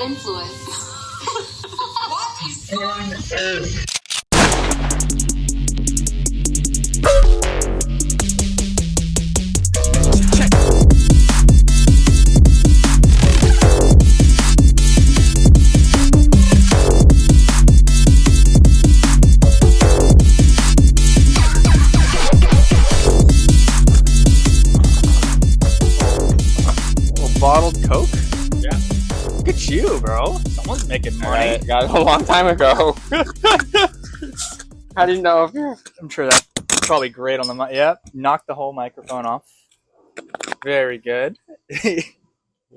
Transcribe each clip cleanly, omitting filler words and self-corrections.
influence. Bottled Coke? Yeah. Look at you, bro. Someone's making money. Got it a long time ago. How do you know if you're... I'm sure that's probably great on the mic. Yep. Knock the whole microphone off. Very good. You're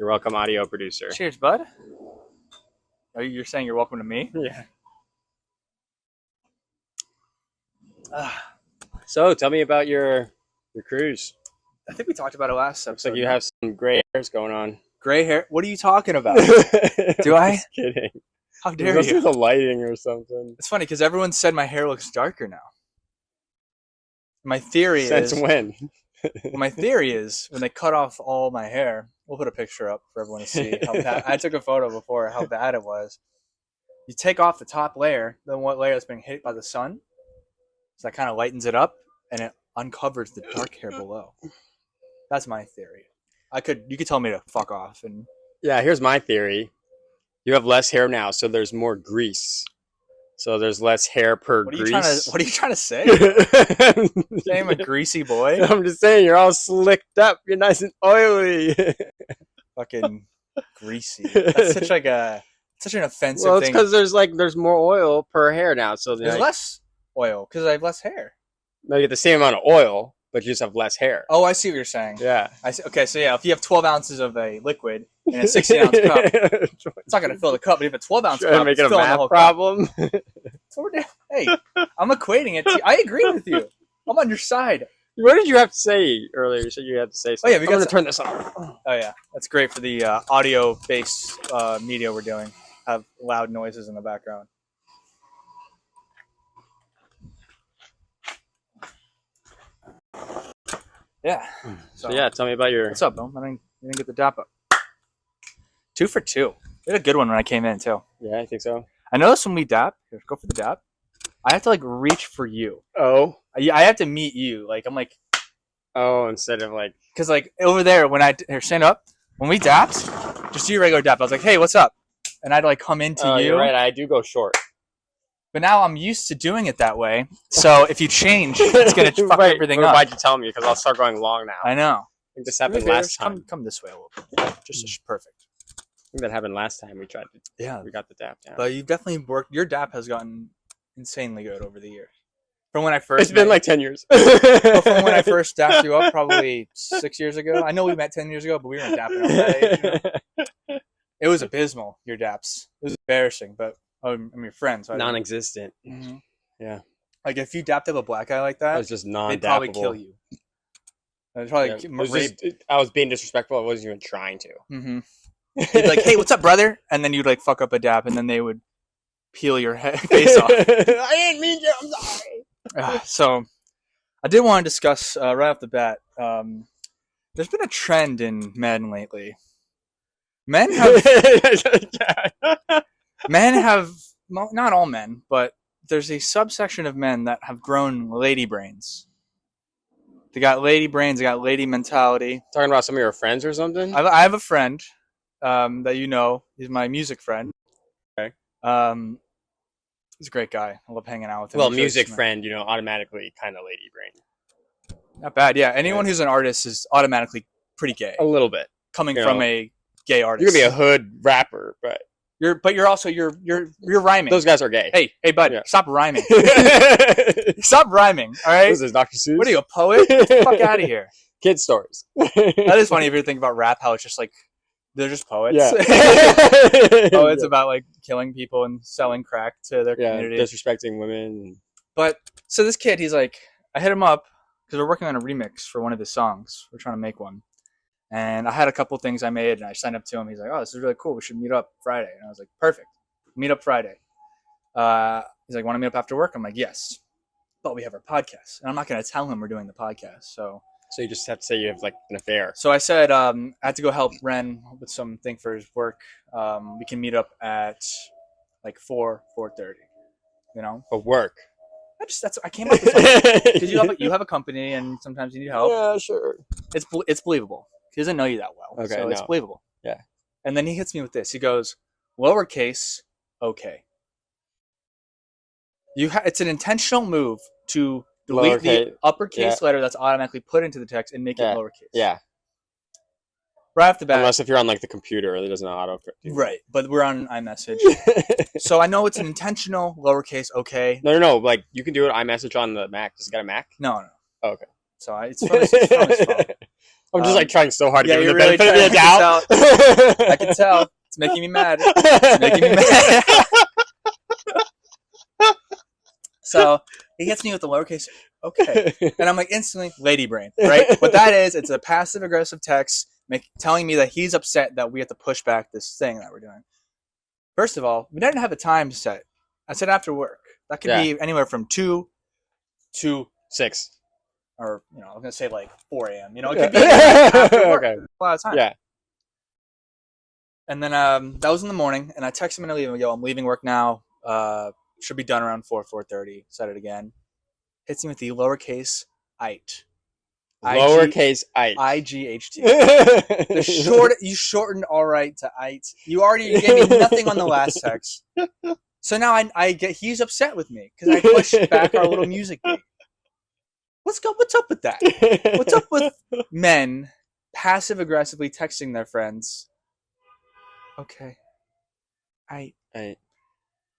welcome, audio producer. Cheers, bud. You're saying you're welcome to me? Yeah. So, tell me about your cruise. I think we talked about it last episode. Looks like you have some gray hairs going on. Gray hair? What are you talking about? Do I? Just kidding. How dare Must be you? the lighting or something. It's funny because everyone said my hair looks darker now. My theory Since is when? my theory is when they cut off all my hair. We'll put a picture up for everyone to see how bad. I took a photo before how bad it was. You take off the top layer, then what layer that's being hit by the sun, so that kind of lightens it up and it uncovers the dark hair below. That's my theory. You could tell me to fuck off and Yeah, here's my theory. You have less hair now, so there's more grease. So there's less hair per what are grease. you trying to say? Say I'm a greasy boy. I'm just saying, you're all slicked up. You're nice and oily. Fucking greasy. That's such an offensive Well, it's thing. because there's more oil per hair now. So There's less oil because I have less hair. No, you get the same amount of oil, but you just have less hair. Oh, I see what you're saying. Yeah. I see. Okay, so yeah, if you have 12 ounces of a liquid in a 60-ounce cup, it's not going to fill the cup. But if a 12-ounce Trying to cup, make it's it a filling the math whole problem. cup. That's what we're doing. Hey, I'm equating it. I agree with you. I'm on your side. What did you have to say earlier? You said you had to say something. Oh, yeah, I'm going to turn this on. Oh yeah, that's great for the audio-based media we're doing. Have loud noises in the background. Yeah. So yeah, tell me about your... What's up, Bill? I didn't get the dap up. 2 for 2. We had a good one when I came in too. Yeah, I think so. I noticed when we dap, here, go for the dap. I have to reach for you. Oh? I have to meet you. I'm Oh, instead of because over there when here, stand up. When we dapped, just do your regular dap. I was like, hey, what's up? And I'd come into you. You're right, I do go short. But now I'm used to doing it that way. So if you change, it's gonna fuck everything up. Why'd you tell me? Because I'll start going long now. I know. I think this happened last time. Come this way a little bit. Just perfect. I think that happened last time we tried to... Yeah. We got the dap down. But you've definitely worked. Your dap has gotten insanely good over the years. From when I first... It's been 10 years. From when I first dapped you up, probably 6 years ago. I know we met 10 years ago, but we weren't dapping up that age. It was abysmal, your daps. It was embarrassing, but I'm your friend. So non-existent. Mm-hmm. Yeah. If you dapped up a black guy like that, I was just non-dappable. they'd probably kill you. They'd probably I was being disrespectful. I wasn't even trying to. Mm-hmm. You'd be like, hey, what's up, brother? And then you'd fuck up a dap, and then they would peel your face off. I didn't mean to. I'm sorry. So, I did want to discuss right off the bat. There's been a trend in men lately. Men have not all men, but there's a subsection of men that have grown lady brains. They got lady brains. They got lady mentality. Talking about some of your friends or something? I have a friend that you know. He's my music friend. Okay. He's a great guy. I love hanging out with him. Well, music friend, automatically kind of lady brain. Not bad, yeah. Anyone who's an artist is automatically pretty gay. A little bit. Coming from a gay artist. You could be a hood rapper, but you're also rhyming. Those guys are gay. Hey, bud, stop rhyming. What Stop rhyming, all right? is this, Dr. Seuss? What are you, a poet? Get the fuck out of here. Kid stories. That is funny if you think about rap, how it's just they're just poets. Yeah. Poets about killing people and selling crack to their community. Disrespecting women. But so this kid, he's I hit him up because we're working on a remix for one of his songs. We're trying to make one. And I had a couple things I made, and I signed up to him. He's like, oh, this is really cool. We should meet up Friday. And I was like, perfect. Meet up Friday. He's like, want to meet up after work? I'm like, yes. But we have our podcast. And I'm not going to tell him we're doing the podcast. So So you just have to say you have like an affair. So I said I had to go help Ren with something for his work. We can meet up at like 4:30. You know, For work. I came up with something because you have a company and sometimes you need help. Yeah, sure. It's believable. He doesn't know you that well, Okay, so it's no. believable. Yeah. And then he hits me with this. He goes, lowercase, okay. It's an intentional move to delete the uppercase letter that's automatically put into the text and make it lowercase. Yeah. Right off the bat. Unless if you're on like the computer, it doesn't auto. Right, but we're on iMessage. So I know it's an intentional lowercase okay. No. Like you can do it iMessage on the Mac. Does it got a Mac? No. Oh, okay. So it's from his phone. I'm just like trying so hard to give him the really benefit of the doubt. I can tell. It's making me mad. It's making me mad. So he hits me with the lowercase okay. And I'm like instantly lady brain, right? What that is, it's a passive aggressive text telling me that he's upset that we have to push back this thing that we're doing. First of all, we didn't have a time set. I said after work. That could be anywhere from 2 to 6. Or, I'm going to say like 4 a.m. It could be after work. Okay. A lot of time. Yeah. And then that was in the morning, and I text him and I leave him. Yo, I'm leaving work now. Should be done around 4:30. Said it again. Hits me with the lowercase ite. Lowercase ite. IGHT. You shortened all right to ite. You already gave me nothing on the last text. So now he's upset with me because I pushed back our little music beat. What's up with that? What's up with men passive aggressively texting their friends? Okay. I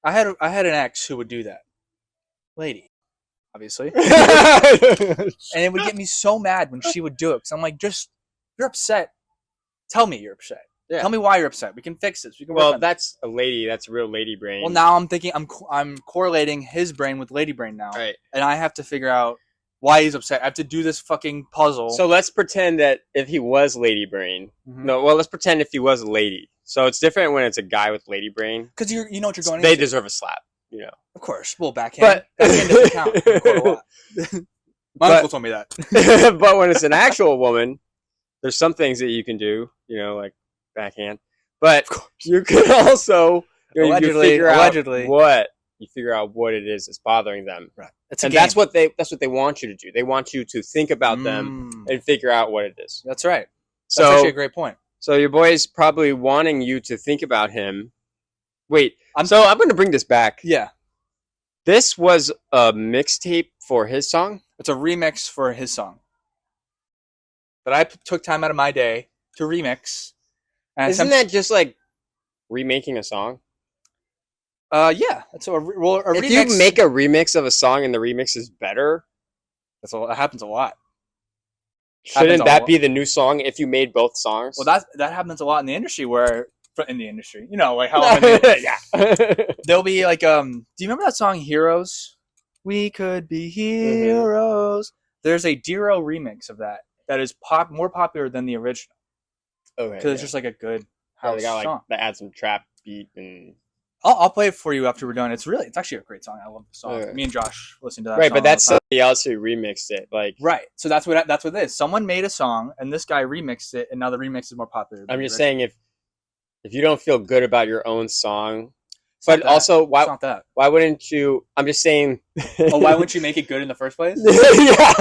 had an ex who would do that. Lady, obviously. And it would get me so mad when she would do it because I'm like, you're upset. Tell me you're upset. Yeah. Tell me why you're upset. We can fix this. We can work on that's a lady. That's a real lady brain. Well, now I'm thinking I'm correlating his brain with lady brain now. Right. And I have to figure out why he's upset. I have to do this fucking puzzle. So let's pretend that if he was lady brain. Mm-hmm. Let's pretend if he was a lady. So it's different when it's a guy with lady brain. Because you know what you're going into. They into. deserve a slap, Of course. Well, backhand. Backhand doesn't count. Quite a lot. My uncle told me that. But when it's an actual woman, there's some things that you can do, like backhand. But you could also allegedly you figure out what it is that's bothering them. Right. That's what they want you to do. They want you to think about them and figure out what it is. That's right. That's actually a great point. So your boy's probably wanting you to think about him. Wait, I'm going to bring this back. Yeah. This was a mixtape for his song? It's a remix for his song. But I took time out of my day to remix. Isn't that just like remaking a song? Yeah. If remix. You make a remix of a song and the remix is better, that happens a lot. Shouldn't that be the new song if you made both songs? Well, that happens a lot in the industry like how I'm in the, there'll be like do you remember that song Heroes? We could be heroes. Mm-hmm. There's a Dero remix of that is more popular than the original. Okay. Because it's just like a good house song. They add some trap beat and. I'll play it for you after we're done. It's actually a great song. I love the song. Okay. Me and Josh listened to that. Right, song but that's somebody else who remixed it. Right. So that's what it is. Someone made a song and this guy remixed it, and now the remix is more popular. I'm just saying if you don't feel good about your own song, but also why wouldn't you? I'm just saying. Why wouldn't you make it good in the first place? Yeah.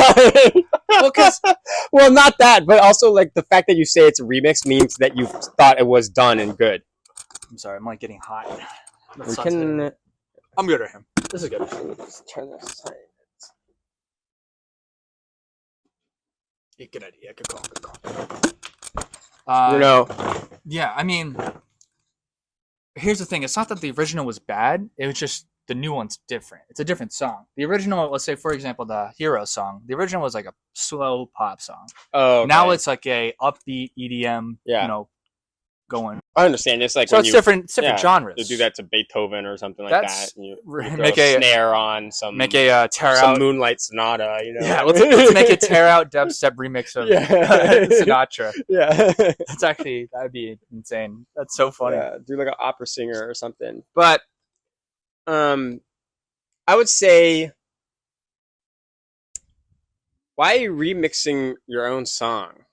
Well, not that, but also like the fact that you say it's a remix means that you thought it was done and good. I'm sorry, I'm like getting hot. I'm good at him. This is good. Let's turn this aside. Yeah, good idea. Good call. Yeah, I mean, here's the thing. It's not that the original was bad. It was just the new one's different. It's a different song. The original, let's say, for example, the Hero song. The original was like a slow pop song. Oh, okay. Now it's like a upbeat EDM, going. I understand. It's like so it's different genres. You do that to Beethoven or something like that. You make a snare on some. Make a tear some out Moonlight Sonata. Yeah, let's make a tear out dubstep remix of Sinatra. Yeah, that'd be insane. That's so funny. Yeah, do like an opera singer or something. But, I would say. Why are you remixing your own song?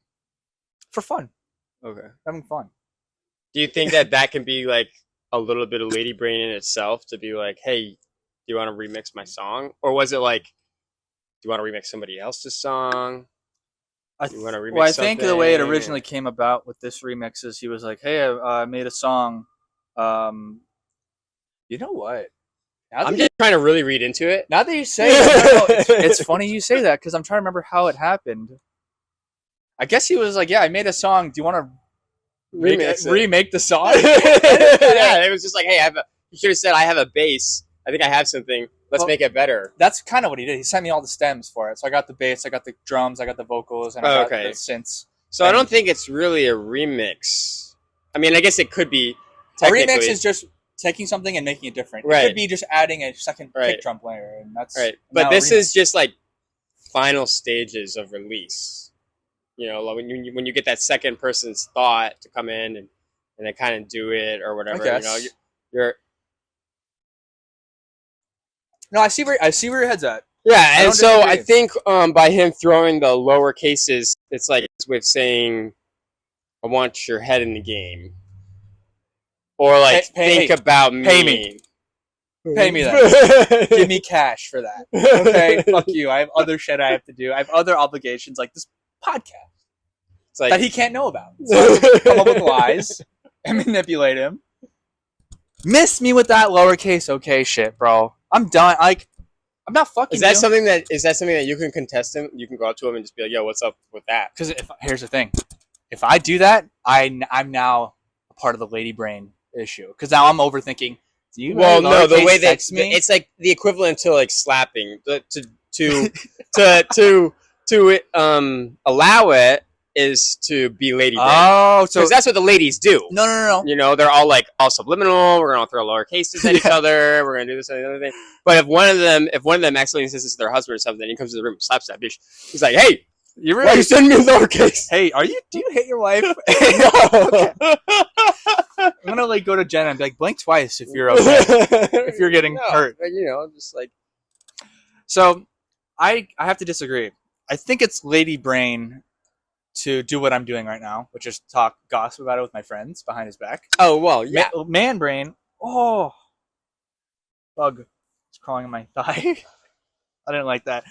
For fun, Okay. having fun. Do you think that can be like a little bit of lady brain in itself to be like, hey, do you want to remix my song? Or was it like, do you want to remix somebody else's song? You want to remix I think the way it something? originally came about with this remix is he was like, "Hey, I made a song." You know what? I'm just trying to really read into it. Now that you say it, it's funny you say that because I'm trying to remember how it happened. I guess he was like, "Yeah, I made a song. Do you want to remake the song?" Yeah, it was just like, hey, you should have said I have a bass. I think I have something. Let's make it better. That's kind of what he did. He sent me all the stems for it. So I got the bass, I got the drums, I got the vocals, and I got the synths. So I don't think it's really a remix. I mean, I guess it could be. A remix is just taking something and making it different. Right. It could be just adding a second kick drum layer, and that's right. But this is just like final stages of release. You know, like when you get that second person's thought to come in and they kind of do it or whatever. You know, you're. No, I see where your head's at. Yeah, and so I think by him throwing the lower cases, it's like his way of saying, "I want your head in the game," or like think about me. Pay me that. Give me cash for that. Okay, fuck you. I have other shit I have to do. I have other obligations like this podcast that he can't know about. So I come up with lies and manipulate him. Miss me with that lowercase okay shit, bro. I'm done. Like, I'm not fucking. Is that something that you can contest him? You can go up to him and just be like, "Yo, what's up with that?" Because here's the thing: if I do that, I'm now a part of the lady brain issue. Because now I'm overthinking. Do you? Well, no, the way that it's like the equivalent to like slapping. To allow it is to be lady brain. Oh, so that's what the ladies do. No. You know, they're all like all subliminal. We're gonna throw lower cases at each other. We're gonna do this and the other thing. But if one of them accidentally says to their husband or something, he comes to the room and slaps that bitch. He's like, "Hey, why you sending me lowercase? Hey, do you hate your wife?" No. I'm gonna like go to Jenna and be like, blink twice if you're okay. If you're getting hurt. You know, just like. So, I have to disagree. I think it's lady brain to do what I'm doing right now, which is talk gossip about it with my friends behind his back. Oh well, yeah. Man brain. Oh, bug. It's crawling on my thigh. I didn't like that.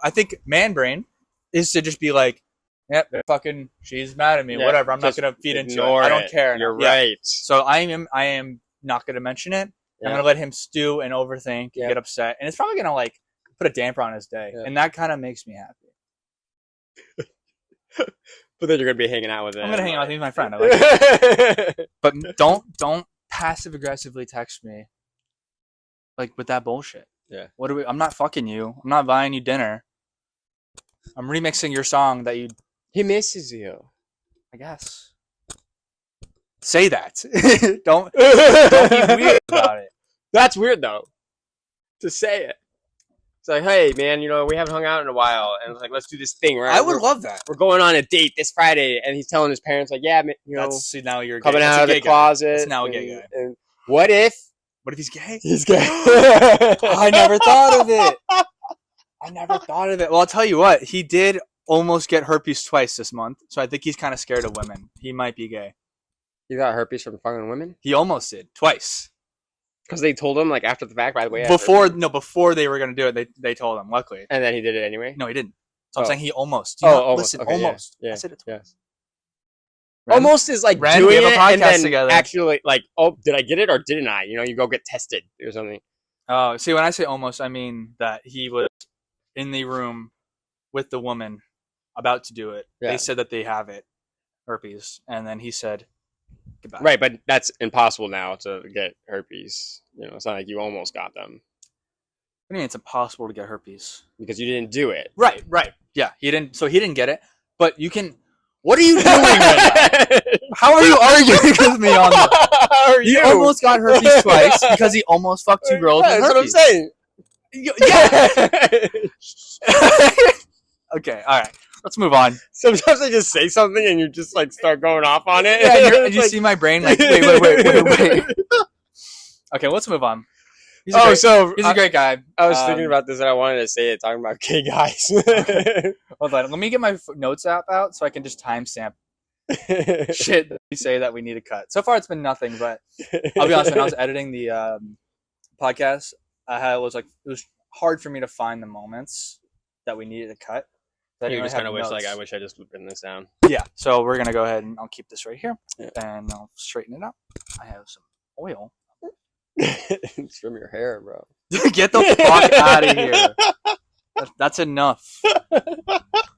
I think man brain is to just be like, yep, fucking, she's mad at me. Yeah, whatever. I'm not gonna feed into it. I don't care. You're right. So I am not gonna mention it. Yeah. I'm gonna let him stew and overthink, and get upset, and it's probably gonna like put a damper on his day, and that kind of makes me happy. But then you're gonna be hanging out with him. I'm gonna hang out with him. He's my friend. I like it. But don't passive aggressively text me like with that bullshit. Yeah. I'm not fucking you. I'm not buying you dinner. I'm remixing your song that you. He misses you. I guess. Say that. Don't be weird about it. That's weird though. To say it. It's like, hey man, you know, we haven't hung out in a while, and it's like, let's do this thing, right? I would love that. We're going on a date this Friday, and he's telling his parents, like, yeah, you know, now you're coming out of the closet. It's now a gay guy. And what if he's gay? He's gay. I never thought of it. Well, I'll tell you what, he did almost get herpes twice this month, so I think he's kind of scared of women. He might be gay. You got herpes from fucking women? He almost did twice. Because they told him, like, after the fact, by the way. Before they were going to do it, they told him, luckily. And then he did it anyway? No, he didn't. So I'm saying he almost. Almost. Listen, okay, almost. Yeah. I said it twice. Yes. Almost is like doing it and then together. Actually, like, oh, did I get it or didn't I? You know, you go get tested or something. Oh, see, when I say almost, I mean that he was in the room with the woman about to do it. Yeah. They said that they have it, herpes, and then he said, goodbye. Right, but that's impossible now to get herpes. You know, it's not like you almost got them. I mean, it's impossible to get herpes because you didn't do it. Right. Yeah, he didn't. So he didn't get it. But you can. What are you doing right now? How are you arguing with me on that? You almost got herpes twice because he almost fucked two girls with herpes. That's what I'm saying. Yeah. Okay. All right. Let's move on. Sometimes I just say something and you just like start going off on it. Yeah, and you see my brain like, wait. Okay, let's move on. He's a great, so he's a great guy. I was thinking about this and I wanted to say it, talking about gay guys. Hold on, let me get my notes app out so I can just timestamp shit that we say that we need to cut. So far, it's been nothing, but I'll be honest. When I was editing the podcast, it was hard for me to find the moments that we needed to cut. I You didn't just really kind of have wish, notes. like, I wish I just written this down. Yeah, so we're gonna go ahead and I'll keep this right here, Yeah. and I'll straighten it up. I have some oil. It's from your hair, bro. Get the fuck out of here. That's enough.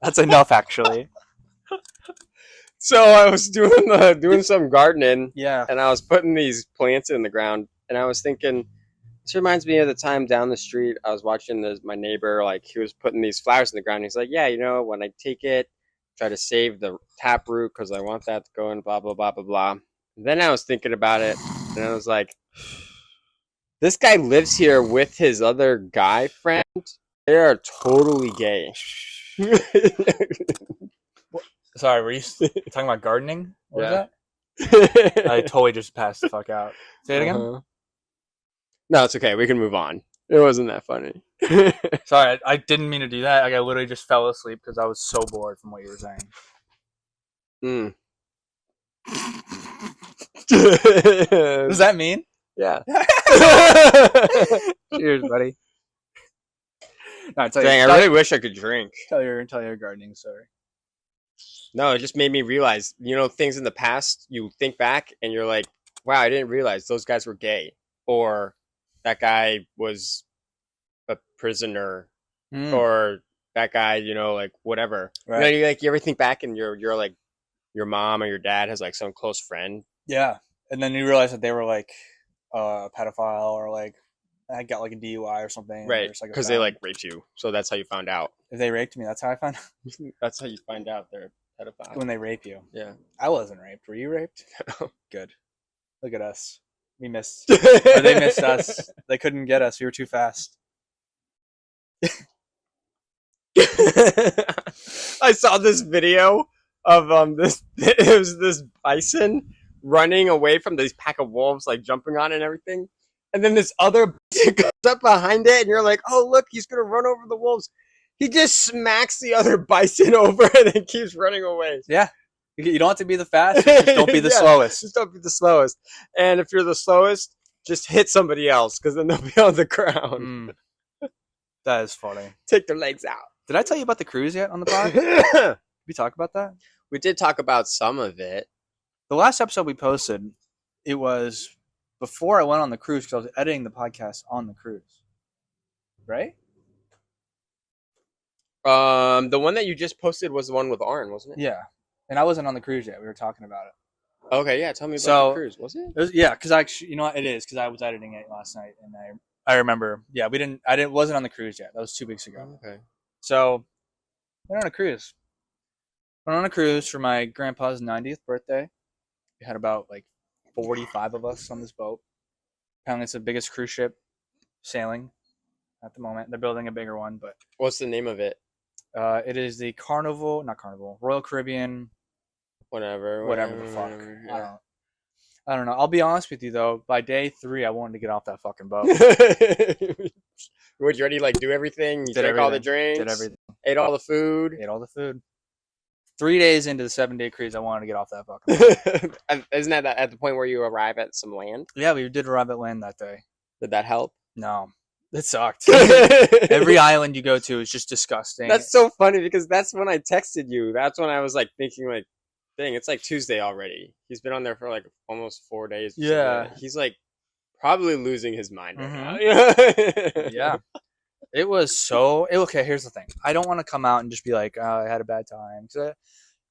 That's enough, actually. So I was doing some gardening, Yeah. and I was putting these plants in the ground, and I was thinking, this reminds me of the time down the street. I was watching my neighbor, like he was putting these flowers in the ground. He's like, yeah, when I take it, try to save the tap root because I want that to go in, blah blah blah blah blah. And then I was thinking about it, and I was like, this guy lives here with his other guy friend. They are totally gay. Sorry, were you talking about gardening? What Yeah. was that? I totally just passed the fuck out. Say it again. Uh-huh. No, it's okay. We can move on. It wasn't that funny. Sorry, I didn't mean to do that. I literally just fell asleep because I was so bored from what you were saying. Mm. Does that mean? Yeah. Cheers, buddy. No, Dang, I really wish I could drink. tell your gardening story. No, it just made me realize, things in the past, you think back and you're like, wow, I didn't realize those guys were gay. Or that guy was a prisoner. Or that guy, like whatever. Right. You ever think back and you're like, your mom or your dad has like some close friend. Yeah, and then you realize that they were like a pedophile or like I got like a DUI or something. Right, because they like raped you. So that's how you found out. If they raped me, that's how I found out. That's how you find out they're pedophile. When they rape you. Yeah. I wasn't raped. Were you raped? No. Good. Look at us. We missed. Or they missed us. They couldn't get us. We were too fast. I saw this video of this. It was this bison running away from this pack of wolves, like jumping on it and everything. And then this other bison comes up behind it, and you're like, "Oh, look, he's gonna run over the wolves." He just smacks the other bison over and then keeps running away. Yeah. You don't have to be the fastest. Just don't be the Yeah, slowest. Just don't be the slowest. And if you're the slowest, just hit somebody else because then they'll be on the ground. That is funny. Take their legs out. Did I tell you about the cruise yet on the pod? Did we talk about that? We did talk about some of it. The last episode we posted, it was before I went on the cruise because I was editing the podcast on the cruise. Right? The one that you just posted was the one with Arn, wasn't it? Yeah. And I wasn't on the cruise yet. We were talking about it. Okay, yeah. Tell me about the cruise. Was it? It was, yeah, because actually, you know what? It is because I was editing it last night, and I remember. Yeah, I wasn't on the cruise yet. That was 2 weeks ago. Okay. So, went on a cruise. Went on a cruise for my grandpa's 90th birthday. We had about like 45 of us on this boat. Apparently, it's the biggest cruise ship sailing at the moment. They're building a bigger one, but What's the name of it? it is the Royal Caribbean. Whatever the fuck. Yeah. I don't know. I'll be honest with you though. By day 3, I wanted to get off that fucking boat. Would you already like do everything? You Did drank all the everything. drinks. Did everything. Ate all the food. Ate all the food. 3 days into the 7-day cruise, I wanted to get off that fucking boat. Isn't that at the point where you arrive at some land? Yeah, we did arrive at land that day. Did that help? No, it sucked. Every island you go to is just disgusting. That's so funny because that's when I texted you. That's when I was like thinking like, dang, it's like Tuesday already. He's been on there for like almost 4 days. or Yeah. something. He's like probably losing his mind right now. Yeah. It was so... okay, here's the thing. I don't want to come out and just be like, oh, I had a bad time. Because I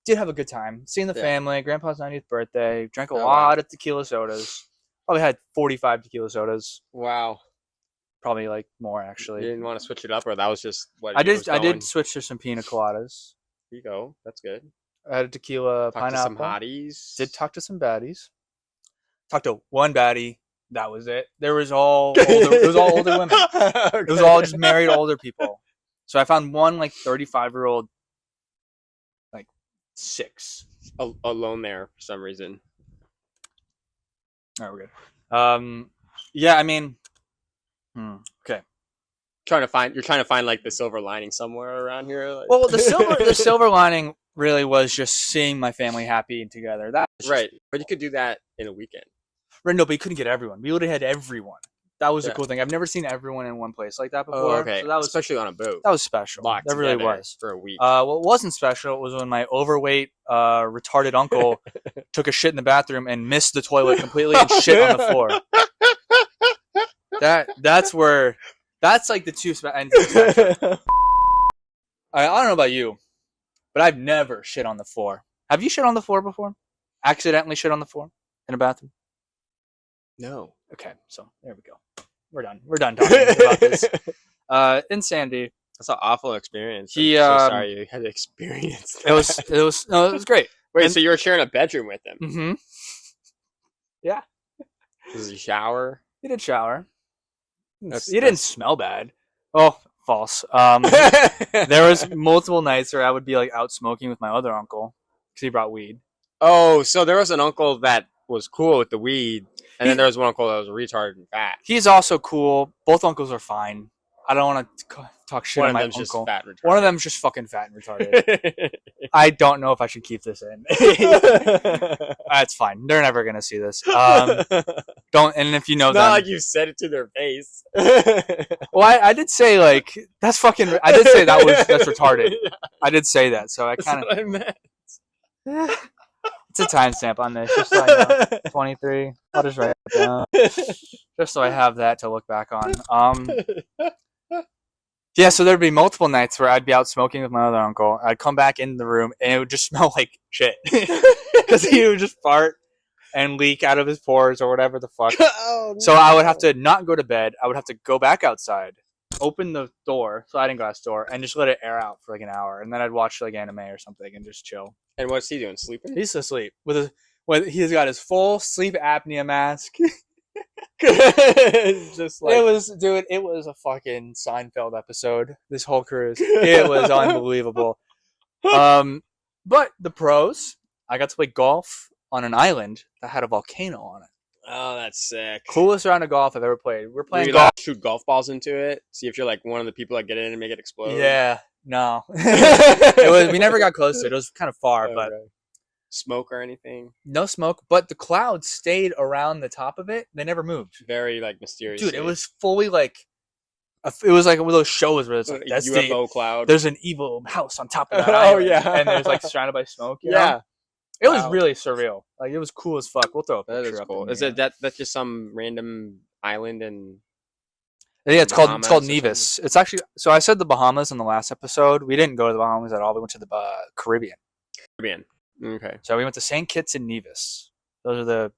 did have a good time. Seeing the family, Grandpa's 90th birthday, drank a lot of tequila sodas. Probably had 45 tequila sodas. Wow. Probably like more, actually. You didn't want to switch it up, or that was just what I you was did going? switch to some pina coladas. Here you go. That's good. I had a tequila, Talk to pineapple. some hotties. Did talk to some baddies. Talked to one baddie. That was it. There was all older, it was all older women. Okay. It was all just married older people. So I found one like 35-year-old, like 6. Alone there for some reason. All right, we're good. Yeah, I mean, Okay. You're trying to find like the silver lining somewhere around here. Like... Well, the silver lining really was just seeing my family happy and together. That was right, but you could do that in a weekend. Right, no, but you couldn't get everyone. We literally had everyone. That was a Yeah. cool thing. I've never seen everyone in one place like that before. Oh, okay. So that was especially on a boat. that was special. Locked That really together was. for a week. What wasn't special was when my overweight, retarded uncle took a shit in the bathroom and missed the toilet completely and shit on the floor. That's like the two ends. I don't know about you, but I've never shit on the floor. Have you shit on the floor before? Accidentally shit on the floor in a bathroom? No. Okay, so there we go. We're done. We're done talking about this. In Sandy, That's an awful experience. He, I'm so sorry you had to experience that. it was great. Wait, and- so you were sharing a bedroom with him? Mm-hmm. Does he shower? He did shower. That's- He didn't smell bad. Oh, false. There was multiple nights where I would be like out smoking with my other uncle because he brought weed. Oh, so there was an uncle that was cool with the weed, and then there was one uncle that was retarded and fat. He's also cool. Both uncles are fine. I don't want to talk shit One on of my them's just uncle. fat and retarded. One of them's just fucking fat and retarded. I don't know if I should keep this in. That's fine. They're never gonna see this. Don't. And if you know It's them, not like you said it to their face. well, I did say like that's fucking. I did say that's retarded. I did say that, so I That's kind what I meant. of. It's a timestamp on this, just so I know. 23. I'll just write it down, just so I have that to look back on. Yeah, so there'd be multiple nights where I'd be out smoking with my other uncle. I'd come back in the room and it would just smell like shit because he would just fart and leak out of his pores or whatever the fuck. Oh, So I would have to not go to bed. I would have to go back outside, open the door, sliding glass door, and just let it air out for like an hour. And then I'd watch like anime or something and just chill. And what's he doing? Sleeping? He's asleep he's got his full sleep apnea mask. Just like It was a fucking Seinfeld episode. This whole cruise, it was unbelievable. But the pros, I got to play golf on an island that had a volcano on it. oh, that's sick. Coolest round of golf I've ever played. We're Were playing you golf. like, shoot golf balls into it? See if you're like one of the people that get in and make it explode. Yeah, no, it was. We never got close to it. It was kind of far, but Okay. Smoke or anything? no smoke. But the clouds stayed around the top of it. They never moved. Very like mysterious. Dude, it was fully like. It was like one of those shows where it's like that's the UFO cloud. there's an evil house on top of that Oh, island, yeah. and there's like surrounded by smoke. You know? Yeah, It was Wow. really surreal. Like it was cool as fuck. We'll throw a that picture is up. cool. in Is here. it that's just some random island and Yeah, it's called Bahamas or Nevis. It's actually so I said the Bahamas in the last episode. We didn't go to the Bahamas at all. We went to the Caribbean. Caribbean? Okay. So we went to St. Kitts and Nevis. Those are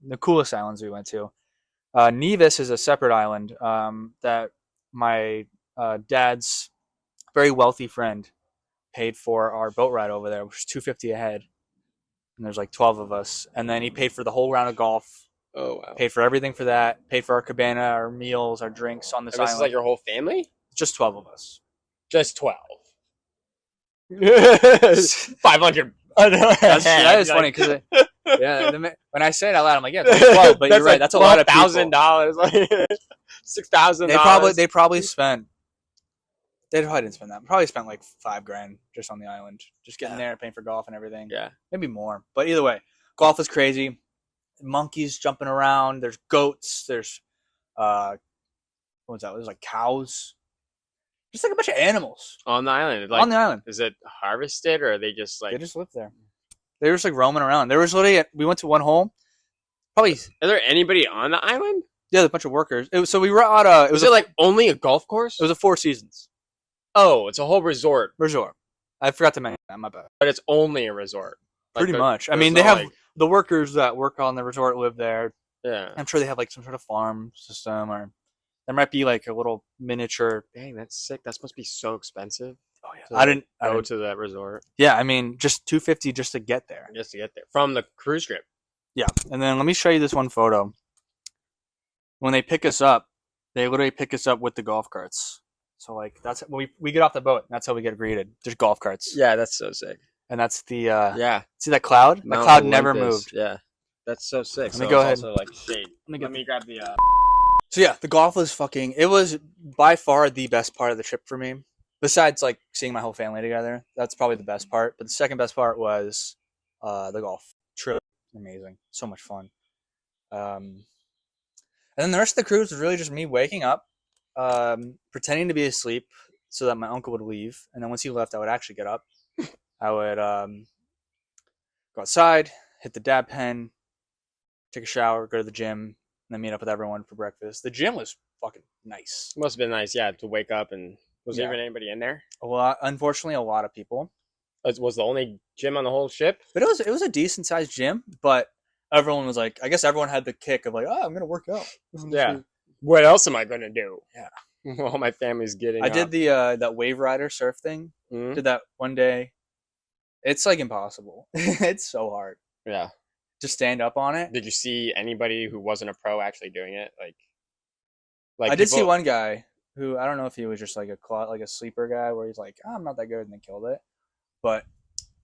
the coolest islands we went to. Nevis is a separate island that my dad's very wealthy friend paid for our boat ride over there, which was $250 a head. And there's like 12 of us. And then he paid for the whole round of golf, Oh wow. paid for everything for that, paid for our cabana, our meals, our drinks on this And this island. is like your whole family? Just 12 of us. Just 12. 500. That is funny because when I say it out loud, I'm like, yeah, it's 12, but you're right. That's a lot of people. $1,000, like $6,000. They probably spent. They probably didn't spend that. Probably spent like $5,000 just on the island, just getting there, paying for golf and everything. Yeah. Maybe more, but either way, golf is crazy. Monkeys jumping around. There's goats. There's what was that? There's like cows. Just like a bunch of animals On the island. Like, on the island. is it harvested or are they just like? They just live there. They were just like roaming around. There was literally we went to one hole. Probably Is there anybody on the island? yeah, a bunch of workers. So we were out. Was it like only a golf course? it was a Four Seasons Oh, it's a whole resort, resort. I forgot to mention that. My bad. but it's only a resort. Like, Pretty much. I there's mean, they no, have like- the workers that work on the resort live there. yeah. I'm sure they have like some sort of farm system, or there might be like a little miniature. Dang, that's sick. That must be so expensive. Oh yeah, to I didn't. go to that resort Yeah, I mean, just $250 just to get there. just to get there from the cruise ship. Yeah, and then let me show you this one photo. When they pick us up, they literally pick us up with the golf carts. So like that's when we get off the boat. That's how we get greeted. There's golf carts. Yeah, that's so sick. And that's the Yeah, see that cloud? The cloud never moved. Yeah, that's so sick. Let me So go it's ahead. Also like shade. Let me Let me grab the. So yeah, the golf was fucking. It was by far the best part of the trip for me. Besides like seeing my whole family together, that's probably the best part. But the second best part was the golf trip. Amazing, so much fun. And then the rest of the cruise was really just me waking up, pretending to be asleep so that my uncle would leave, and then once he left, I would actually get up. I would go outside, hit the dab pen, take a shower, go to the gym, and then meet up with everyone for breakfast. The gym was fucking nice. Must have been nice, yeah, to wake up and was there Yeah. even anybody in there? Unfortunately, a lot of people. Was the only gym on the whole ship? But it was a decent sized gym, but everyone was like, I guess everyone had the kick of like, oh, I'm gonna work out. Yeah. What else am I gonna do? Yeah. While my family's getting I up. did the that wave rider surf thing. Mhm. Did that one day. It's like impossible. It's so hard Yeah. to stand up on it. Did you see anybody who wasn't a pro actually doing it? Like I did see people- one guy who I don't know if he was just like a sleeper guy where he's like, oh, I'm not that good, and then killed it. But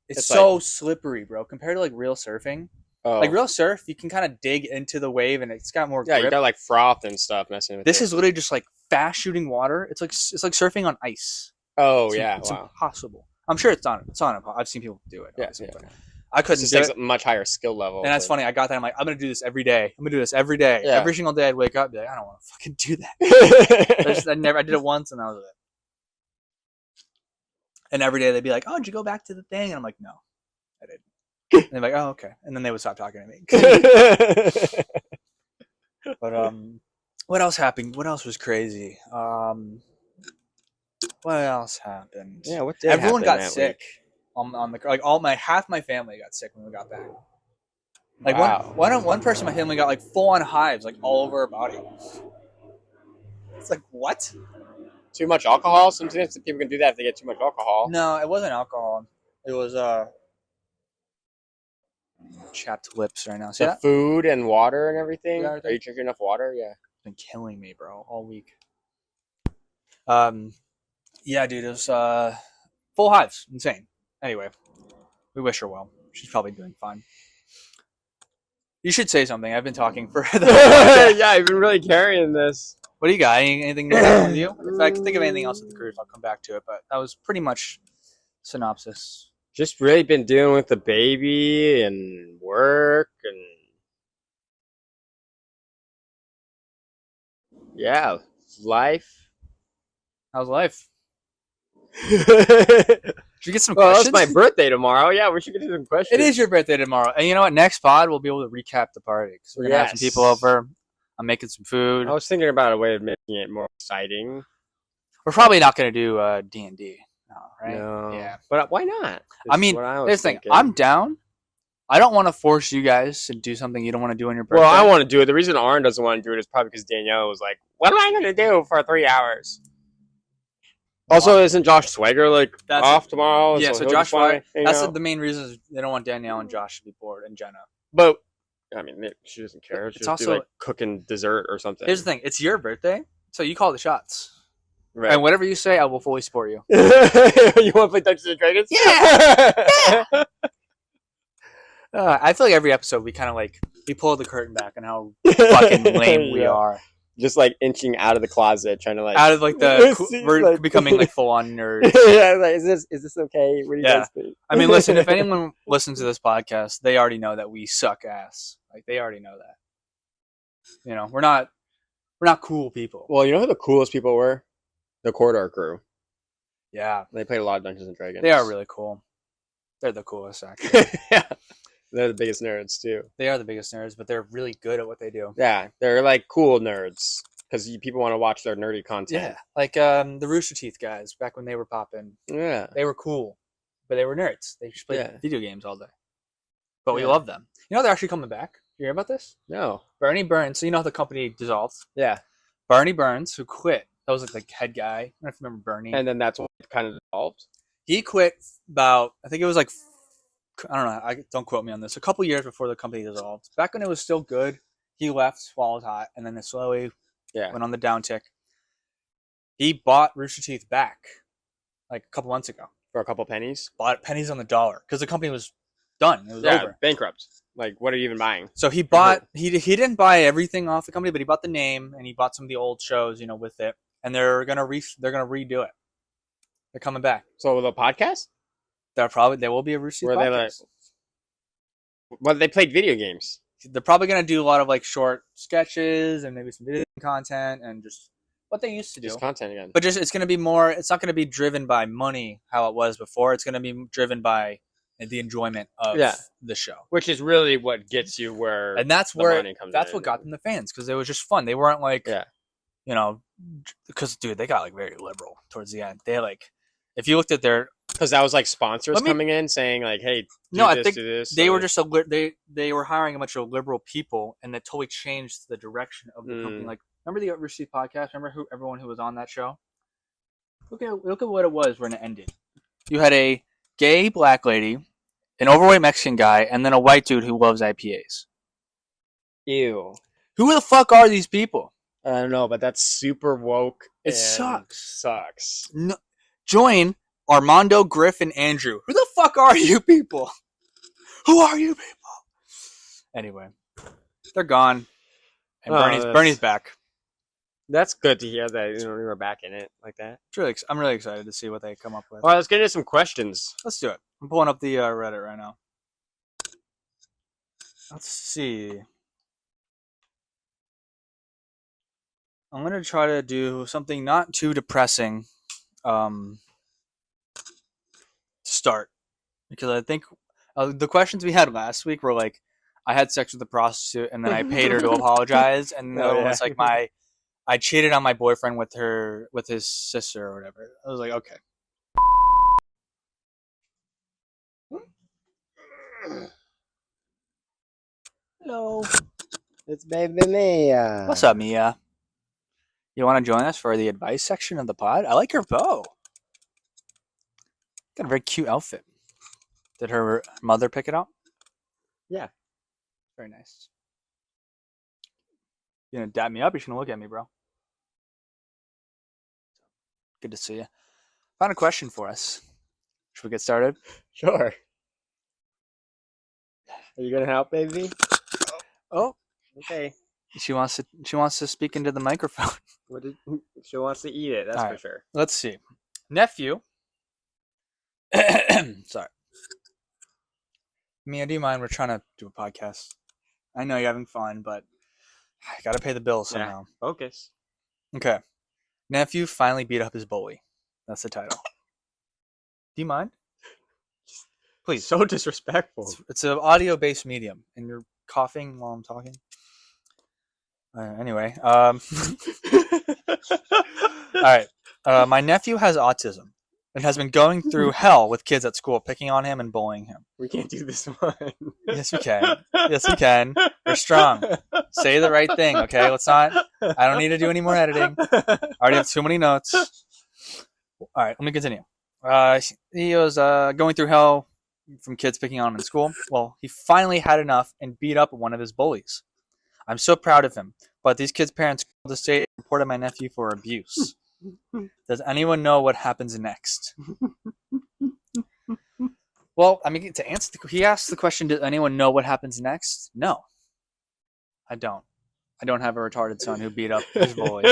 it's so slippery, bro. Compared to like real surfing, Oh. like real surf, you can kind of dig into the wave and it's got more Yeah, grip. you got like froth and stuff messing with This it. is literally just like fast shooting water. It's like surfing on ice. Oh It's, yeah, it's wow. impossible. I'm sure it's on. I've seen people do it. Yeah, obviously, yeah. but I It couldn't just do takes it. a much higher skill level. And that's funny. I got that. I'm like, I'm gonna do this every day. I'm gonna do this every day. Yeah. Every single day, I'd wake up, and be like, I don't want to fucking do that. I did it once, and that was it. And every day they'd be like, "Oh, did you go back to the thing?" And I'm like, "No, I didn't." And they're like, "Oh, okay." And then they would stop talking to me. But what else happened? What else was crazy? What else happened? Yeah, what did Everyone happen got that sick week? on the like half my family got sick when we got back. Like Wow. one person in my family got like full on hives like all over her body. It's like what? Too much alcohol? Sometimes people can do that if they get too much alcohol. No, it wasn't alcohol. It was chapped lips right now. See The that? food and water and everything. Yeah, Are everything. you drinking enough water? Yeah. It's been killing me, bro, all week. Yeah, dude, it was full hives, insane. Anyway, we wish her well. She's probably doing fine. You should say something. I've been talking for the Yeah, I've been really carrying this. What do you got? Anything new with you? If I can think of anything else at the cruise, I'll come back to it. But that was pretty much synopsis. Just really been dealing with the baby and work and yeah, life. How's life? Well, Did you get some that's questions? my birthday tomorrow. Yeah, we should get to some questions. It is your birthday tomorrow, and you know what? Next pod we'll be able to recap the party because we're gonna have some Yes. people over. I'm making some food. I was thinking about a way of making it more exciting. We're probably not gonna do D&D, right? No. Yeah. But why not? I mean, here's the thing. I'm down. I don't want to force you guys to do something you don't want to do on your birthday. Well, I want to do it. The reason Arn doesn't want to do it is probably because Danielle was like, "What am I going to do for 3 hours?" Also, isn't Josh Swagger That's- off tomorrow? Yeah, so he'll Josh just wanna hang That's out? the main reason is they don't want Danielle and Josh to be bored, and Jenna. But I mean, she doesn't care. It's She'll just also- be like cooking dessert or something. Here's the thing. It's your birthday, so you call the shots. Right. And whatever you say, I will fully support you. You want to play Dungeons and Dragons? Yeah! I feel like every episode we kind of like, we pull the curtain back on how fucking lame we Yeah. are. Just like inching out of the closet, trying to like. Out of like the, See, we're like- becoming like full on nerds. Yeah, like, is this okay? What do you Yeah. guys think? I mean, listen, if anyone listens to this podcast, they already know that we suck ass. Like they already know that. You know, we're not cool people. Well, you know who the coolest people were? The Corridor crew. Yeah, They played a lot of Dungeons and Dragons. they are really cool. They're the coolest, actually. Yeah. They're the biggest nerds too. They are the biggest nerds, but they're really good at what they do. Yeah, they're like cool nerds because people want to watch their nerdy content. Yeah, like the Rooster Teeth guys back when they were popping. Yeah. They were cool, but they were nerds. They just played Yeah. video games all day. But we Yeah. love them. You know they're actually coming back. You hear about this? No. Bernie Burns. So you know how the company dissolved. Yeah. Barney Burns, who quit. That was like the head guy. I don't know if you remember Bernie. And then that's what kind of dissolved. He quit about, I think it was like, I don't know, don't quote me on this, a couple years before the company dissolved. Back when it was still good, he left while it was hot, and then it slowly Yeah. went on the downtick. He bought Rooster Teeth back like a couple months ago. For a couple pennies. Bought pennies on the dollar because the company was done. It was Yeah. over. Bankrupt. Like, what are you even buying? So he bought he didn't buy everything off the company, but he bought the name and he bought some of the old shows, with it. And they're gonna redo it. They're coming back. So the podcast? There will be a Rooster Teeth podcast. Well, they played video games. They're probably gonna do a lot of like short sketches and maybe some video content and just what they used to do. Just content again. But it's gonna be more. It's not gonna be driven by money how it was before. It's gonna be driven by the enjoyment of the show, which is really what gets you where, and that's the where money comes that's in. what got them the fans because it was just fun. They weren't like, because dude, they got like very liberal towards the end. They like, if you looked at their, because that was like sponsors coming in saying like, hey, I think they were just they were hiring a bunch of liberal people, and that totally changed the direction of the company. Like, remember the Rooster Teeth podcast? Remember everyone who was on that show? Look at what it was when it ended. You had a gay black lady, an overweight Mexican guy, and then a white dude who loves IPAs. Ew. Who the fuck are these people? I don't know, but that's super woke. It sucks. No, join Armando, Griff, and Andrew. Who the fuck are you people? Who are you people? Anyway, they're gone. And Bernie's back. That's good to hear that we were back in it like that. I'm really excited to see what they come up with. All right, let's get into some questions. Let's do it. I'm pulling up the Reddit right now. Let's see. I'm going to try to do something not too depressing to start. Because I think the questions we had last week were like, I had sex with a prostitute and then I paid her to apologize. And the other one was like I cheated on my boyfriend with his sister or whatever. I was like, okay. Hello. It's baby Mia. What's up, Mia? You want to join us for the advice section of the pod? I like your bow. Got a very cute outfit. Did her mother pick it out? Yeah. Very nice. You gonna dap me up? You're gonna look at me, bro. Good to see you. Found a question for us. Should we get started? Sure. Are you gonna help, baby? Oh, okay. She wants to speak into the microphone. She wants to eat it, that's for sure. Let's see. Nephew. Sorry. Mia, do you mind? We're trying to do a podcast. I know you're having fun, but I gotta pay the bills somehow. Yeah, focus. Okay. Nephew finally beat up his bully. That's the title. Do you mind? Please. So disrespectful. It's an audio-based medium, and you're coughing while I'm talking. Anyway, all right. My nephew has autism and has been going through hell with kids at school, picking on him and bullying him. We can't do this one. Yes, we can. Yes, we can. We're strong. Say the right thing, okay? Let's not. I don't need to do any more editing. I already have too many notes. All right, let me continue. He was going through hell from kids picking on him in school. Well, he finally had enough and beat up one of his bullies. I'm so proud of him, but these kids' parents called the state and reported my nephew for abuse. Does anyone know what happens next? Well, I mean, to answer, he asked the question, does anyone know what happens next? No, I don't. I don't have a retarded son who beat up his bully.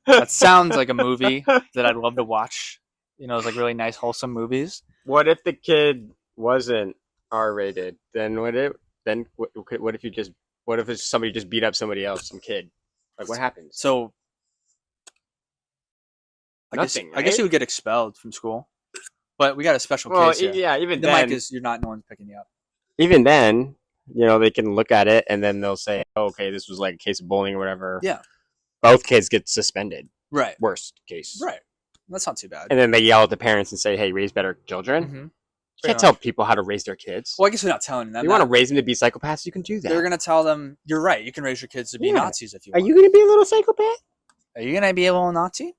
That sounds like a movie that I'd love to watch. It's like really nice, wholesome movies. What if the kid wasn't R-rated? Then what if somebody just beat up somebody else, some kid? Like, what happens? So, I guess he would get expelled from school. But we got a special case here. Yeah, even the then. Mic is, no one's picking you up. Even then, they can look at it and then they'll say, oh, okay, this was like a case of bullying or whatever. Yeah. Both kids get suspended. Right. Worst case. Right. That's not too bad. And then they yell at the parents and say, hey, raise better children. Mm-hmm. You can't tell people how to raise their kids. Well, I guess we're not telling them. You want to raise them to be psychopaths, you can do that. They're going to tell them, you're right, you can raise your kids to be Nazis if you want. Are you going to be a little psychopath? Are you going to be a little Nazi?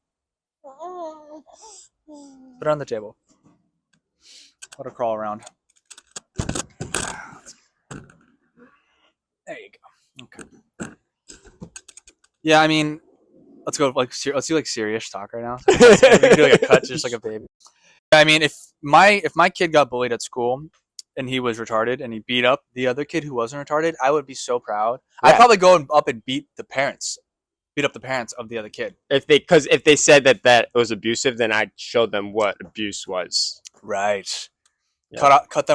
Put it on the table. Let her crawl around. There you go. Okay. Yeah, I mean, let's go. Let's do serious talk right now. We can do like a cut, just like a baby. I mean, if my kid got bullied at school, and he was retarded and he beat up the other kid who wasn't retarded, I would be so proud. Yeah. I'd probably go up and beat up the parents of the other kid. If they said that was abusive, then I'd show them what abuse was. Right. Yeah. Cut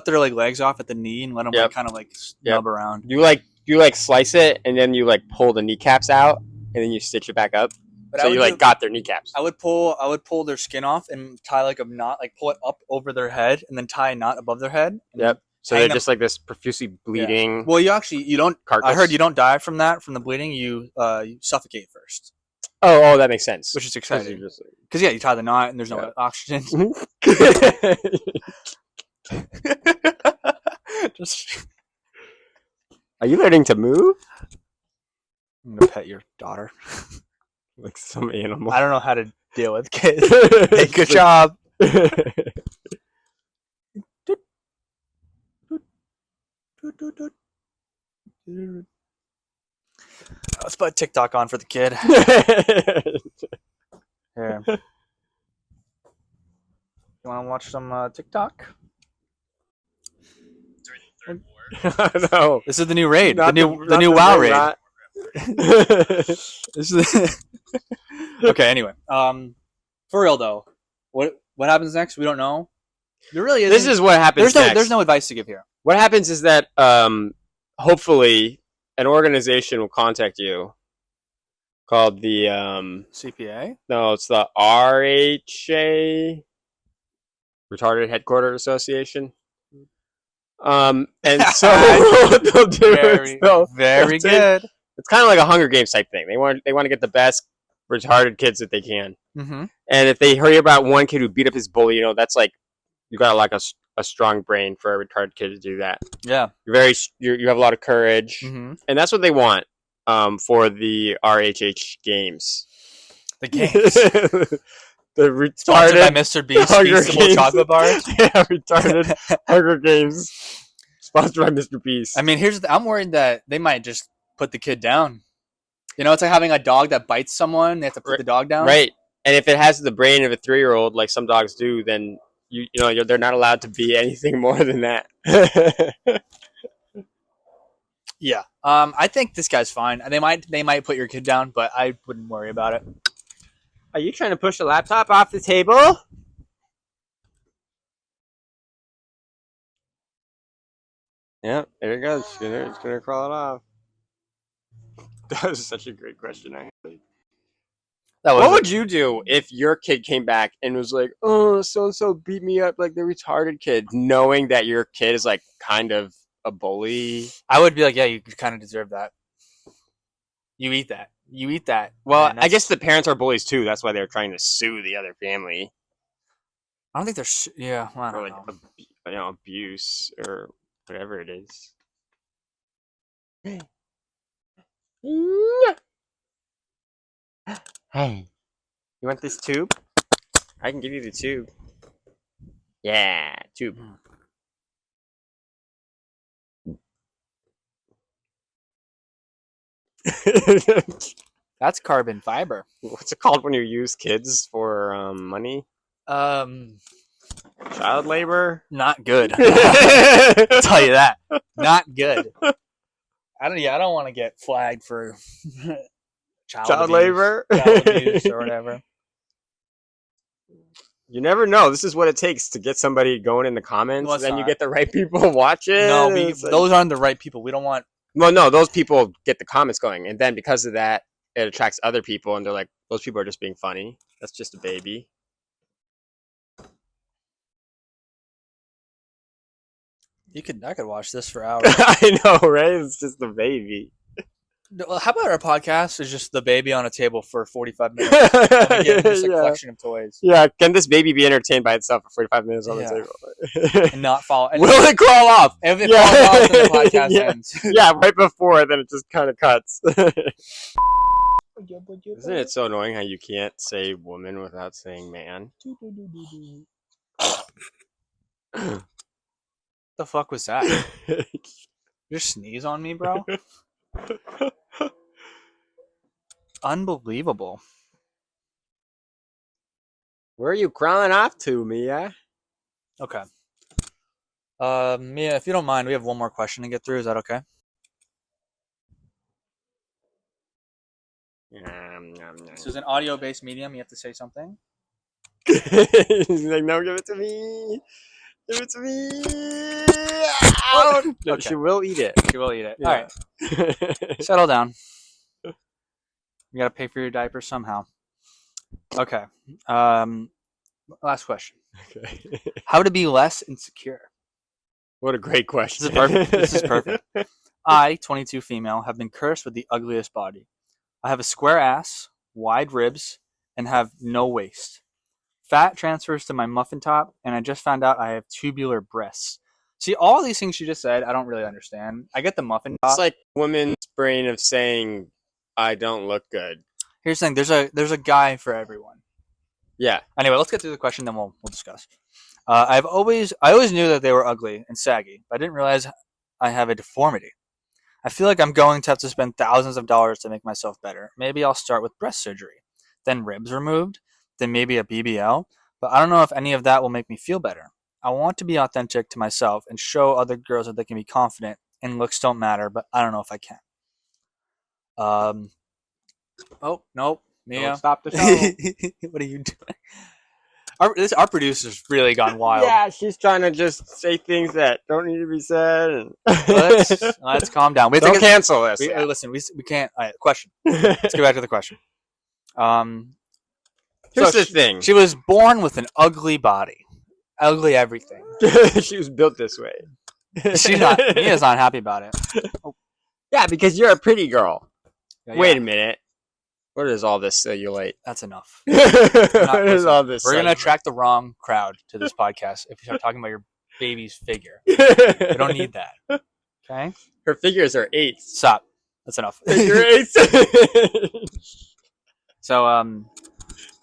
their like legs off at the knee and let them like, kind of like snub around. You like slice it and then you like pull the kneecaps out and then you stitch it back up. But so you like got their kneecaps. I would pull their skin off and tie like a knot, like pull it up over their head and then tie a knot above their head. Yep. So they're just like this profusely bleeding. Yeah. Well, you don't. Carcass. I heard you don't die from the bleeding. You suffocate first. Oh, that makes sense. Which is exciting. Because you tie the knot and there's no oxygen. Are you learning to move? I'm gonna pet your daughter. Like some animal. I don't know how to deal with kids. Hey, good job. Let's put TikTok on for the kid. Here. You want to watch some TikTok? No. This is the new raid. Not the new WoW raid. This is okay. Anyway, for real though, what happens next? We don't know. There really is. This is what happens. There's no advice to give here. What happens is that hopefully an organization will contact you called the CPA. No, it's the RHA, Retarded Headquarters Association. And so what they'll do is very good. It's kind of like a Hunger Games type thing. They want to get the best retarded kids that they can. Mm-hmm. And if they hear about one kid who beat up his bully, that's like you got like a strong brain for a retarded kid to do that. Yeah, you have a lot of courage, mm-hmm. and that's what they want for the RHH games. The games. The retarded sponsored by Mr. Beast Feastable chocolate bars. Yeah, retarded Hunger Games sponsored by Mr. Beast. I mean, I'm worried that they might just put the kid down. It's like having a dog that bites someone. They have to put the dog down. Right. And if it has the brain of a 3-year-old, like some dogs do, then they're not allowed to be anything more than that. Yeah. I think this guy's fine. They might put your kid down, but I wouldn't worry about it. Are you trying to push the laptop off the table? Yeah, there it goes. It's gonna crawl it off. That was such a great question, actually. What would you do if your kid came back and was like, "Oh, so and so beat me up like the retarded kid," knowing that your kid is like kind of a bully? I would be like, "Yeah, you kind of deserve that. You eat that. You eat that." Well, I guess the parents are bullies too. That's why they're trying to sue the other family. I don't think they're. Yeah, well, I don't know. Abuse or whatever it is. Hey, you want this tube? I can give you the tube. Yeah, tube. That's carbon fiber. What's it called when you use kids for money? Child labor? Not good. I'll tell you that. Not good. I don't want to get flagged for child labor, child abuse, or whatever. You never know. This is what it takes to get somebody going in the comments. Well, then you get the right people watching. No, those aren't the right people. We don't want. Well, no, those people get the comments going, and then because of that, it attracts other people, and they're like, "Those people are just being funny. That's just a baby." I could watch this for hours. I know, right? It's just a baby. How about our podcast is just the baby on a table for 45 minutes? Just a collection of toys. Yeah, can this baby be entertained by itself for 45 minutes on the table? And not fall. And will it crawl off? If it falls off, then the podcast ends. Yeah, right before, then it just kind of cuts. Isn't it so annoying how you can't say woman without saying man? The fuck was that? You sneeze on me, bro? Unbelievable. Where are you crawling off to, Mia? Okay. Mia, if you don't mind, we have one more question to get through. Is that okay? This is an audio-based medium. You have to say something. He's like, no, give it to me. Give it to me. Ow! No, Okay. she will eat it. She will eat it. Yeah. All right, settle down. You gotta pay for your diaper somehow. Okay. Last question. Okay. How to be less insecure? What a great question. This is perfect. This is perfect. I, 22 female, have been cursed with the ugliest body. I have a square ass, wide ribs, and have no waist. Fat transfers to my muffin top, and I just found out I have tubular breasts. See, all these things she just said, I don't really understand. I get the muffin top. It's like woman's brain of saying, I don't look good. Here's the thing: there's a guy for everyone. Yeah. Anyway, let's get through the question, then we'll discuss. I always knew that they were ugly and saggy, but I didn't realize I have a deformity. I feel like I'm going to have to spend thousands of dollars to make myself better. Maybe I'll start with breast surgery, then ribs removed, then maybe a BBL, but I don't know if any of that will make me feel better. I want to be authentic to myself and show other girls that they can be confident and looks don't matter, but I don't know if I can. Oh, nope. Mia. Don't stop the show. What are you doing? Our producer's really gone wild. Yeah, she's trying to just say things that don't need to be said. And Let's calm down. We have to don't cancel this. listen, we can't. All right, question. Let's get back to the question. Here's So the thing. She was born with an ugly body, ugly everything. She was built this way. Mia's not happy about it. Yeah, because you're a pretty girl. Yeah, Wait a minute. What is all this cellulite? that's enough. What is all this? We're gonna attract the wrong crowd to this podcast if you start talking about your baby's figure. We don't need that. Okay, Her figures are eights. stop. That's enough. Figure eights. So,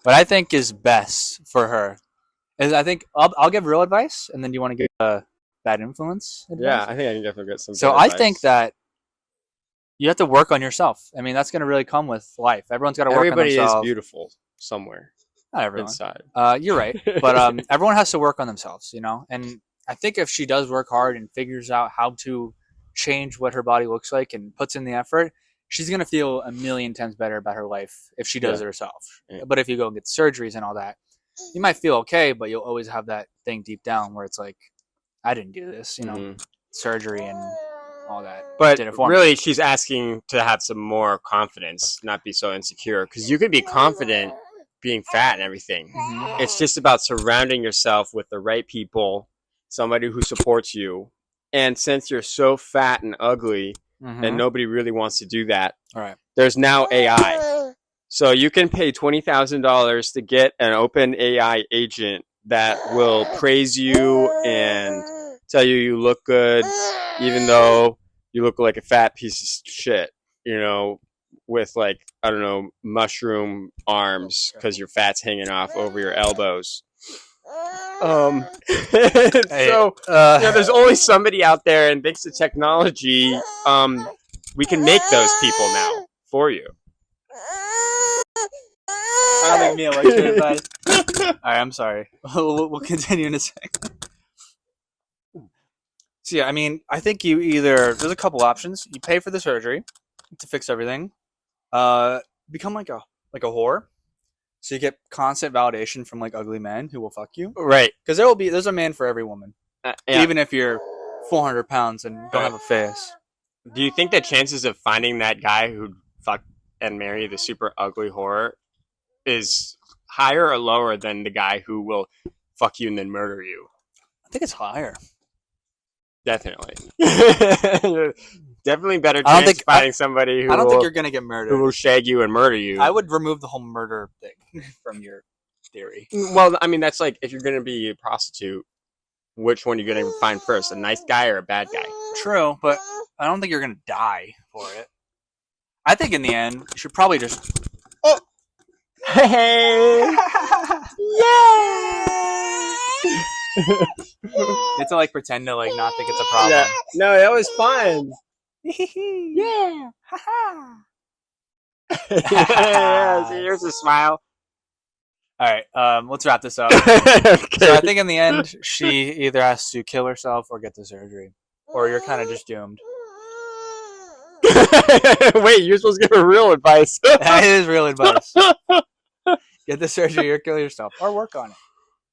what I think is best for her is I think I'll give real advice, and then do you want to give bad influence advice? Yeah, I think I can definitely get some. So good I advice. think that you have to work on yourself. I mean, that's going to really come with life. Everyone's got to work on everybody themselves. is beautiful somewhere Not everyone. inside. You're right, but everyone has to work on themselves, you know. And I think if she does work hard and figures out how to change what her body looks like and puts in the effort, she's gonna feel a million times better about her life if she does it herself. Yeah. But if you go and get surgeries and all that, you might feel okay, but you'll always have that thing deep down where it's like, I didn't do this, you know, Mhm. surgery and all that. But did it for me. really, she's asking to have some more confidence, not be so insecure. Because you can be confident being fat and everything. Mhm. It's just about surrounding yourself with the right people, somebody who supports you. And since you're so fat and ugly, Mhm. and nobody really wants to do that, All right. there's now AI. So you can pay $20,000 to get an open AI agent that will praise you and tell you look good, even though you look like a fat piece of shit, you know, with like, I don't know, mushroom arms because your fat's hanging off over your elbows. Hey, So there's always somebody out there, and thanks to technology, we can make those people now for you. I don't think Mia likes your advice. All right, I'm sorry. We'll continue in a second. So yeah, I mean, I think you either there's a couple options. You pay for the surgery to fix everything. Become like a whore. So you get constant validation from like ugly men who will fuck you. Right. Because there's a man for every woman, Yeah. even if you're 400 pounds and don't have a face. Do you think the chances of finding that guy who'd fuck and marry the super ugly whore is higher or lower than the guy who will fuck you and then murder you? I think it's higher. Definitely. Definitely better I don't chance think- finding somebody who I don't will, think you're gonna get who murdered. will shag you and murder you. I would remove the whole murder thing from your theory. Well, I mean, that's like if you're going to be a prostitute, which one are you going to find first, a nice guy or a bad guy? True, but I don't think you're gonna die for it. I think in the end, you should probably just. Hey! You have to like pretend to like not think it's a problem. Yeah. No, that was fun. Yeah. Yeah, see, here's a smile. All right, let's wrap this up. Okay. So I think in the end, she either has to kill herself or get the surgery, or you're kind of just doomed. Wait, you're supposed to give her real advice. That is real advice. Get the surgery or kill yourself, or work on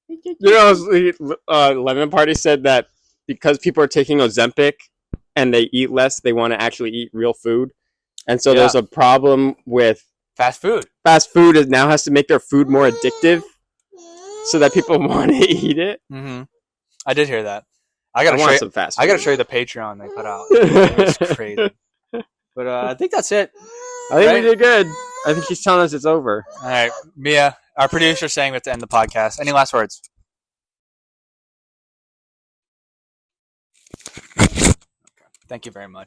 it. You know, Lemon Party said that because people are taking Ozempic and they eat less, they want to actually eat real food. And so there's a problem with Fast food. fast food. It now has to make their food more addictive so that people want to eat it. Mm-hmm. I did hear that. I I gotta show want you, some fast I gotta food. show you the Patreon they put out. It's crazy. But I think that's it. I think Right? we did good. I think she's telling us it's over. All right, Mia, our producer, saying we have to end the podcast. Any last words? Thank you very much.